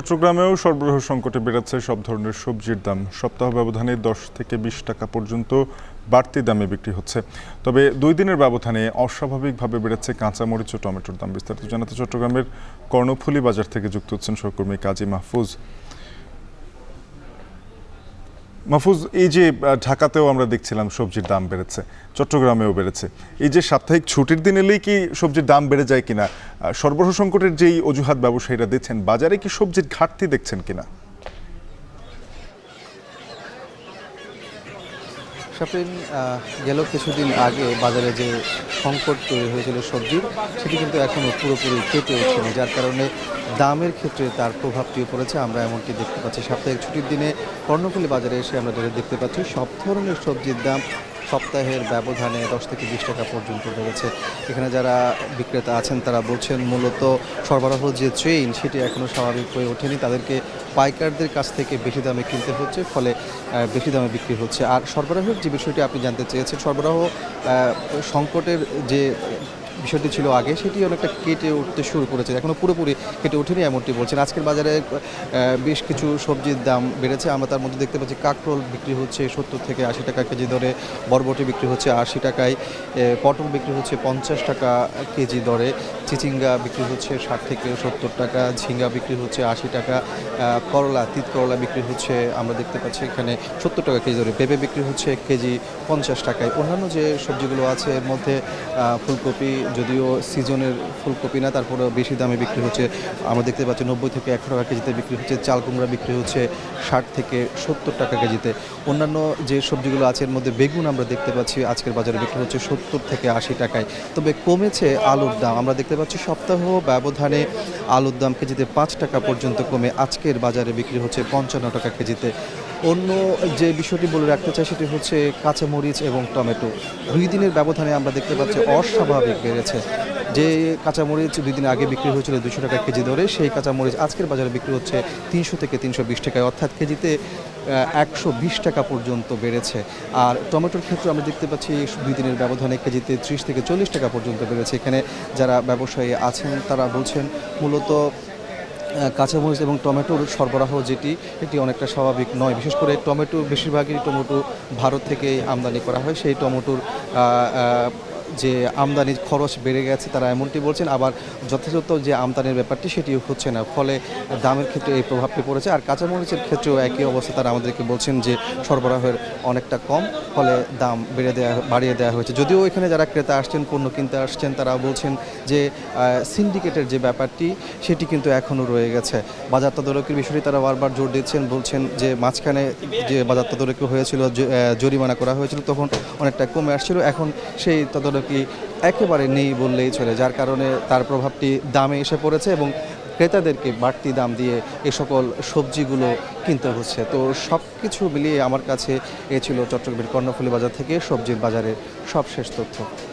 চট্টগ্রামেও সরবরাহ সংকটে বেড়েছে সব ধরনের সবজির দাম। সপ্তাহ ব্যবধানে 10 থেকে 20 টাকা পর্যন্ত বাড়তি দামে বিক্রি হচ্ছে। তবে 2 দিনের ব্যবধানে অস্বাভাবিকভাবে বেড়েছে কাঁচামরিচ ও টমেটোর দাম। বিস্তারিত জানাতে চট্টগ্রামের কর্ণফুলী বাজার থেকে যুক্ত হচ্ছেন সহকর্মী কাজী মাহফুজ। মাহফুজ, এই যে ঢাকাতেও আমরা দেখছিলাম সবজির দাম বেড়েছে, চট্টগ্রামেও বেড়েছে। এই যে সাপ্তাহিক ছুটির দিন এলেই কি সবজির দাম বেড়ে যায় কিনা, সরবরাহ সংকটের যেই অজুহাত ব্যবসায়ীরা দিচ্ছেন, বাজারে কি সবজির ঘাটতি দেখছেন কিনা? শাফিন, গেল কিছুদিন আগে বাজারে যে সংকট তৈরি হয়েছিল সবজির, সেটি কিন্তু এখনও পুরোপুরি কেটে ওঠেনি, যার কারণে দামের ক্ষেত্রে তার প্রভাবটিও পড়েছে। আমরা এমনটি দেখতে পাচ্ছি সাপ্তাহিক ছুটির দিনে কর্ণফুলী বাজারে এসে আমরা যেটা দেখতে পাচ্ছি, সব ধরনের সবজির দাম সপ্তাহের ব্যবধানে 10 থেকে 20 টাকা পর্যন্ত বেড়েছে। এখানে যারা বিক্রেতা আছেন তারা বলছেন মূলত সরবরাহ যে চেইন সেটি এখনও স্বাভাবিক হয়ে ওঠেনি, তাদেরকে পাইকারদের কাছ থেকে বেশি দামে কিনতে হচ্ছে, ফলে বেশি দামে বিক্রি হচ্ছে। আর সরবরাহের যে বিষয়টি আপনি জানতে চেয়েছেন, সরবরাহ সংকটের যে বিষয়টি ছিল আগে, সেটি অনেকটা কেটে উঠতে শুরু করেছে, এখনও পুরোপুরি কেটে ওঠেনি এমনটি বলছেন। আজকের বাজারে বেশ কিছু সবজির দাম বেড়েছে। আমরা তার মধ্যে দেখতে পাচ্ছি কাঁকরোল বিক্রি হচ্ছে 70 থেকে 80 টাকা কেজি দরে, বরবটি বিক্রি হচ্ছে 80 টাকায়, পটল বিক্রি হচ্ছে 50 টাকা কেজি দরে, চিচিঙ্গা বিক্রি হচ্ছে 60 থেকে 70 টাকা, ঝিঙ্গা বিক্রি হচ্ছে 80 টাকা, করলা, তিত করলা বিক্রি হচ্ছে আমরা দেখতে পাচ্ছি এখানে 70 টাকা কেজি দরে, পেঁপে বিক্রি হচ্ছে কেজি 50 টাকায়। অন্যান্য যে সবজিগুলো আছে এর মধ্যে ফুলকপি, যদিও সিজনের ফুলকপি না, তারপরেও বেশি দামে বিক্রি হচ্ছে। আমরা দেখতে পাচ্ছি 90 থেকে 100 টাকা কেজিতে বিক্রি হচ্ছে। চাল কুমড়া বিক্রি হচ্ছে 60 থেকে 70 টাকা কেজিতে। অন্যান্য যে সবজিগুলো আছে এর মধ্যে বেগুন আমরা দেখতে পাচ্ছি আজকের বাজারে বিক্রি হচ্ছে 70 থেকে 80 টাকায়। তবে কমেছে আলুর দাম। আমরা দেখতে পাচ্ছি সপ্তাহ ব্যবধানে আলুর দাম কেজিতে 5 টাকা পর্যন্ত কমে আজকের বাজারে বিক্রি হচ্ছে 55 টাকা কেজিতে। অন্য যে বিষয়টি বলে রাখতে চাই সেটি হচ্ছে কাঁচামরিচ এবং টমেটো। 2 দিনের ব্যবধানে আমরা দেখতে পাচ্ছি অস্বাভাবিক বেড়েছে। যে কাঁচামরিচ 2 দিন আগে বিক্রি হয়েছিল 200 টাকা কেজি দরে, সেই কাঁচামরিচ আজকের বাজারে বিক্রি হচ্ছে 300 থেকে 320 টাকায়, অর্থাৎ কেজিতে 120 টাকা পর্যন্ত বেড়েছে। আর টমেটোর ক্ষেত্রে আমরা দেখতে পাচ্ছি 2 দিনের ব্যবধানে কেজিতে 30 থেকে 40 টাকা পর্যন্ত বেড়েছে। এখানে যারা ব্যবসায়ী আছেন তারা বলছেন মূলত কাঁচামরিচ এবং টমেটোর সরবরাহ যেটি, এটি অনেকটা স্বাভাবিক নয়। বিশেষ করে টমেটো, বেশিরভাগই টমেটো ভারত থেকেই আমদানি করা হয়। সেই টমেটোর যে আমদানির খরচ বেড়ে গেছে তারা এমনটি বলছেন। আবার যথাযথ যে আমদানির ব্যাপারটি সেটি হচ্ছে না, ফলে দামের ক্ষেত্রে এই প্রভাবটি পড়েছে। আর কাঁচামরিচের ক্ষেত্রেও একই অবস্থা, তারা আমাদেরকে বলছেন যে সরবরাহের অনেকটা কম, ফলে দাম বাড়িয়ে দেওয়া হয়েছে। যদিও এখানে যারা ক্রেতা আসছেন, পণ্য কিনতে আসছেন, তারা বলছেন যে সিন্ডিকেটের যে ব্যাপারটি সেটি কিন্তু এখনও রয়ে গেছে। বাজার তদারকির বিষয়টি তারা বারবার জোর দিচ্ছেন, বলছেন যে মাঝখানে যে বাজার তদারকি হয়েছিল, জরিমানা করা হয়েছিল, তখন অনেকটা কমে আসছিল, এখন সেই তদারকি একেবারে নেই বললেই চলে, যার কারণে তার প্রভাবটি দামে এসে পড়েছে এবং ক্রেতাদেরকে বাড়তি দাম দিয়ে এ সকল সবজিগুলো কিনতে হচ্ছে। তো সব কিছু মিলিয়ে আমার কাছে এ ছিল চট্টগ্রামের কর্ণফুলী বাজার থেকে সবজির বাজারের সবশেষ তথ্য।